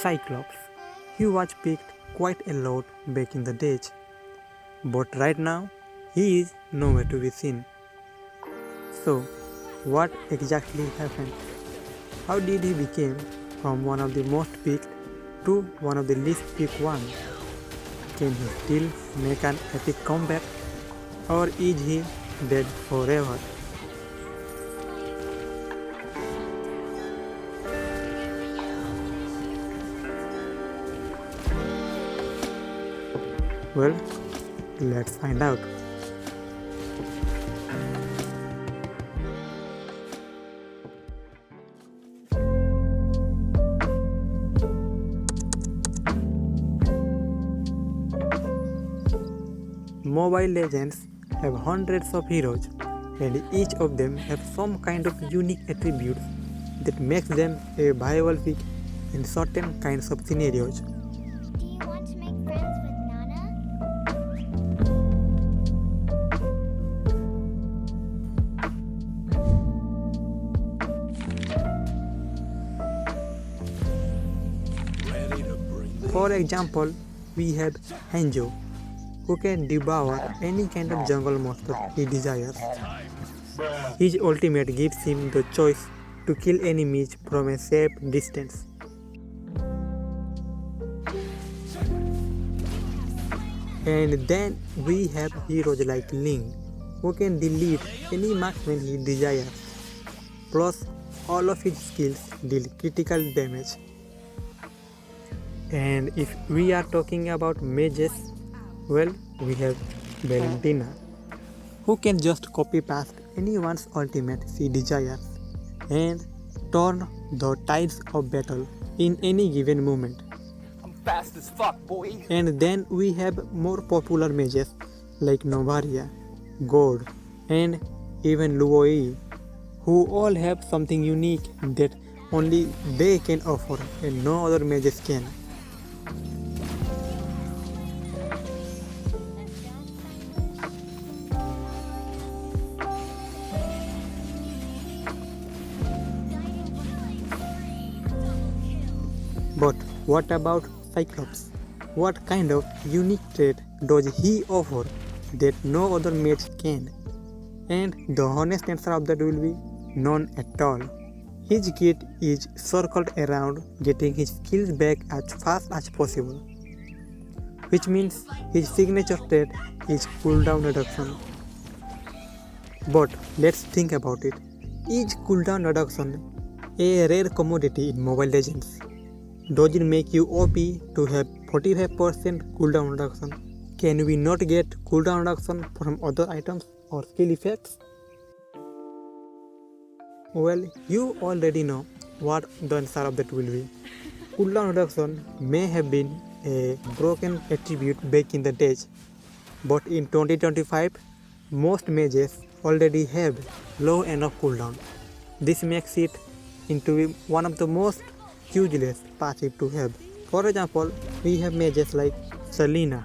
Cyclops. He was picked quite a lot back in the days, but right now he is nowhere to be seen. So, what exactly happened? How did he become from one of the most picked to one of the least picked ones? Can he still make an epic comeback, or is he dead forever? Well, let's find out. Mobile Legends have hundreds of heroes, and each of them have some kind of unique attributes that makes them a viable pick in certain kinds of scenarios. Do you want to make friends with Nana? For example, we have Hanjo, who can devour any kind of jungle monster he desires. His ultimate gives him the choice to kill enemies from a safe distance. And then we have heroes like Ling, who can delete any marksman he desires. Plus, all of his skills deal critical damage. And if we are talking about mages, well, we have Valentina, who can just copy paste anyone's ultimate she desires and turn the tides of battle in any given moment. I'm fast as fuck, boy. And then we have more popular mages like Novaria, God, and even Luoi, who all have something unique that only they can offer and no other mages can. But what about Cyclops? What kind of unique trait does he offer that no other mage can? And the honest answer of that will be none at all. His kit is circled around getting his skills back as fast as possible, which means his signature trait is cooldown reduction. But let's think about it. Is cooldown reduction a rare commodity in Mobile Legends? Does it make you OP to have 45% cooldown reduction? Can we not get cooldown reduction from other items or skill effects? Well, you already know what the answer of that will be. Cooldown reduction may have been a broken attribute back in the days, but in 2025, most mages already have low enough cooldown. This makes it into one of the most useless passive to have. For example, we have mages like Selena,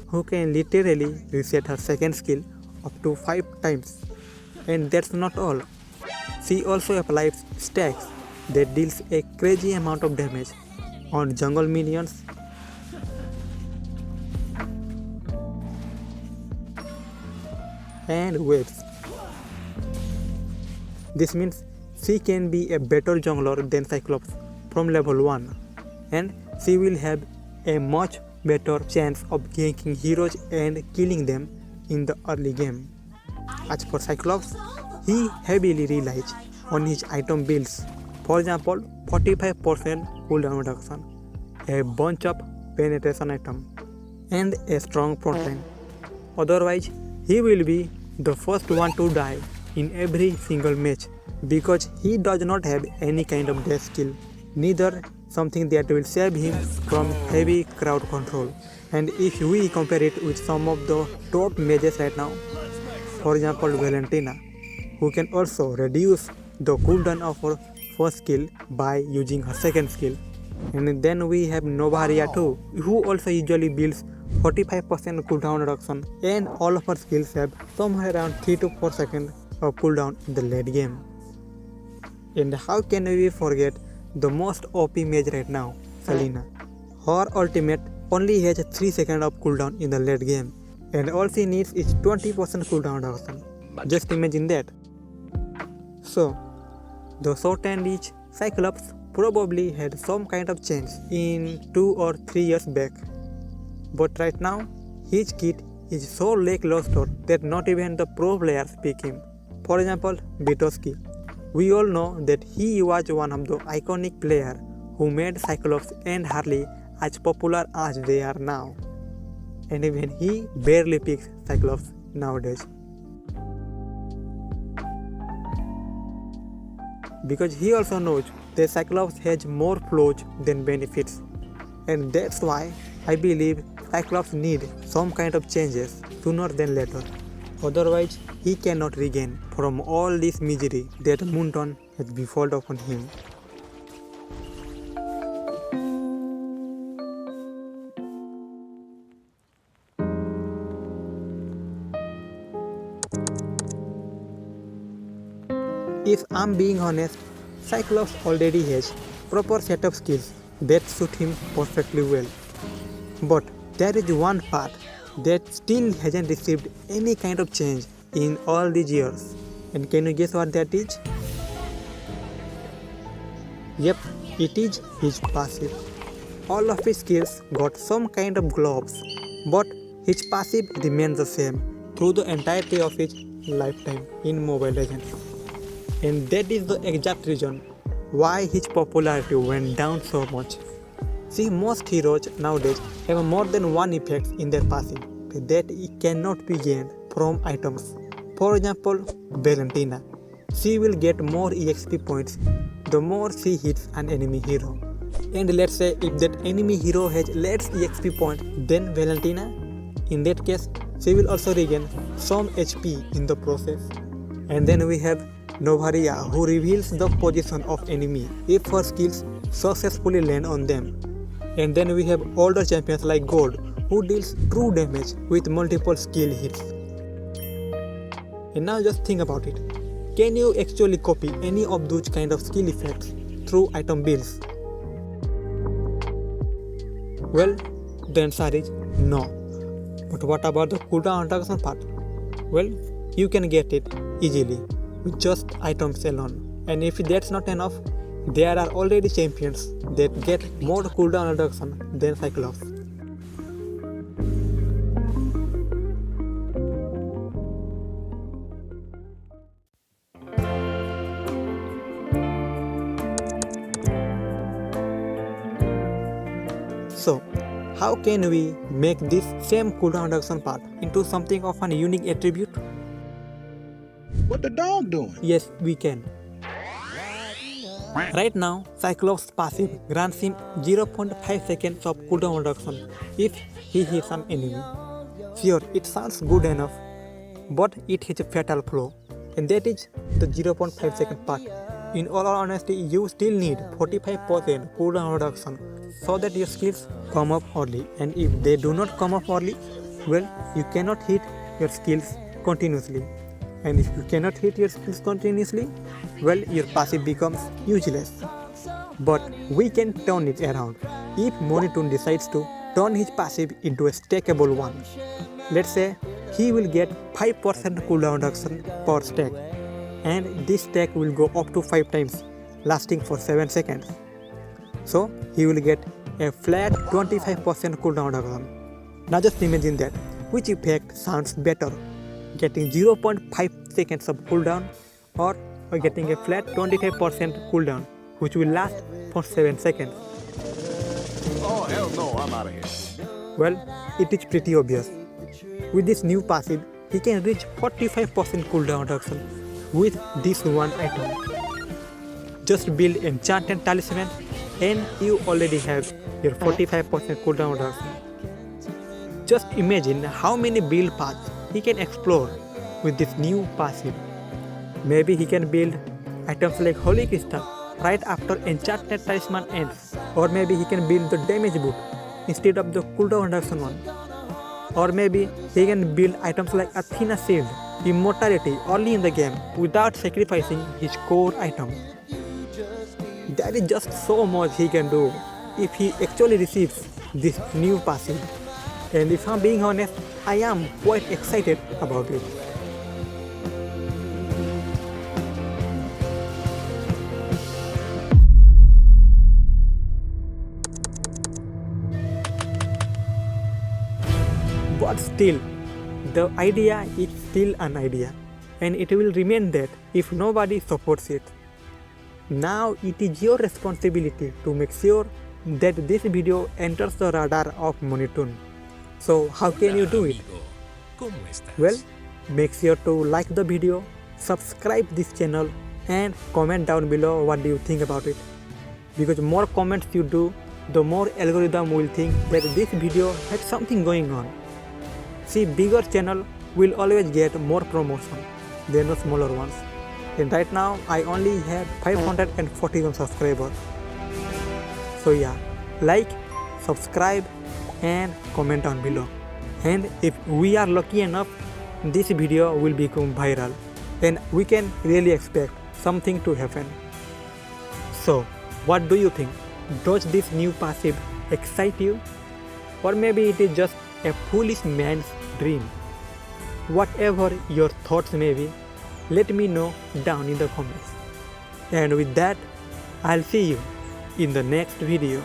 who can literally reset her second skill up to 5 times. And that's not all. She also applies stacks that deals a crazy amount of damage on jungle minions and waves. This means she can be a better jungler than Cyclops from level 1, and she will have a much better chance of ganking heroes and killing them in the early game. As for Cyclops, he heavily relies on his item builds. For example, 45% cooldown reduction, a bunch of penetration item, and a strong frontline. Otherwise, he will be the first one to die in every single match because he does not have any kind of dash skill, neither something that will save him from heavy crowd control. And if we compare it with some of the top mages right now, for example Valentina, who can also reduce the cooldown of her first skill by using her second skill. And then we have Novaria too, who also usually builds 45% cooldown reduction, and all of her skills have somewhere around 3 to 4 seconds of cooldown in the late game. And how can we forget the most OP mage right now, Selena. Her ultimate only has 3 seconds of cooldown in the late game, and all she needs is 20% cooldown reduction. Just imagine that. So, the short and rich Cyclops probably had some kind of change in 2 or 3 years back. But right now, his kit is so lackluster that not even the pro players pick him. For example, Bitoski. We all know that he was one of the iconic players who made Cyclops and Harley as popular as they are now. And even he barely picks Cyclops nowadays. Because he also knows that Cyclops has more flaws than benefits. And that's why I believe Cyclops needs some kind of changes sooner than later. Otherwise, he cannot regain from all this misery that Moonton has befallen upon him. If I'm being honest, Cyclops already has proper set of skills that suit him perfectly well. But there is one part that still hasn't received any kind of change in all these years. And can you guess what that is? Yep, it is his passive. All of his skills got some kind of gloves, but his passive remains the same through the entirety of his lifetime in Mobile Legends. And that is the exact reason why his popularity went down so much. See, most heroes nowadays have more than one effect in their passive that it cannot be gained from items. For example, Valentina. She will get more EXP points the more she hits an enemy hero. And let's say if that enemy hero has less EXP points than Valentina, in that case she will also regain some HP in the process. And then we have Novaria, who reveals the position of enemy if her skills successfully land on them. And then we have older champions like Gold, who deals true damage with multiple skill hits. And now just think about it. Can you actually copy any of those kind of skill effects through item builds? Well, the answer is no. But what about the cooldown reduction part? Well, you can get it easily with just items alone. And if that's not enough, there are already champions that get more cooldown reduction than Cyclops. So, how can we make this same cooldown reduction part into something of an unique attribute? What the dog doing? Yes, we can. Right now, Cyclops' passive grants him 0.5 seconds of cooldown reduction if he hits an enemy. Sure, it sounds good enough, but it has a fatal flaw, and that is the 0.5 second part. In all honesty, you still need 45% cooldown reduction so that your skills come up early, and if they do not come up early, well, you cannot hit your skills continuously. And if you cannot hit your skills continuously, well, your passive becomes useless. But we can turn it around if Monitoon decides to turn his passive into a stackable one. Let's say he will get 5% cooldown reduction per stack, and this stack will go up to 5 times, lasting for 7 seconds. So he will get a flat 25% cooldown reduction. Now just imagine that. Which effect sounds better? Getting 0.5 seconds of cooldown or getting a flat 25% cooldown which will last for 7 seconds? Oh, hell no, I'm out of here. Well, it is pretty obvious. With this new passive, he can reach 45% cooldown reduction with this one item. Just build Enchanted Talisman and you already have your 45% cooldown reduction. Just imagine how many build paths he can explore with this new passive. Maybe he can build items like Holy Crystal right after Enchanted Talisman ends, or maybe he can build the damage boot instead of the cooldown reduction one, or maybe he can build items like Athena Shield, Immortality early in the game without sacrificing his core item. There is just so much he can do if he actually receives this new passive. And if I'm being honest, I am quite excited about it. But still, the idea is still an idea, and it will remain that if nobody supports it. Now it is your responsibility to make sure that this video enters the radar of Monitoon. So how can you do it? Well, make sure to like the video, subscribe this channel, and comment down below what do you think about it. Because more comments you do, the more algorithm will think that this video has something going on. See, bigger channel will always get more promotion than the smaller ones. And right now I only have 541 subscribers. So yeah, like, subscribe, and comment down below. And if we are lucky enough, this video will become viral and we can really expect something to happen. So what do you think? Does this new passive excite you? Or maybe it is just a foolish man's dream? Whatever your thoughts may be, let me know down in the comments. And with that, I'll see you in the next video.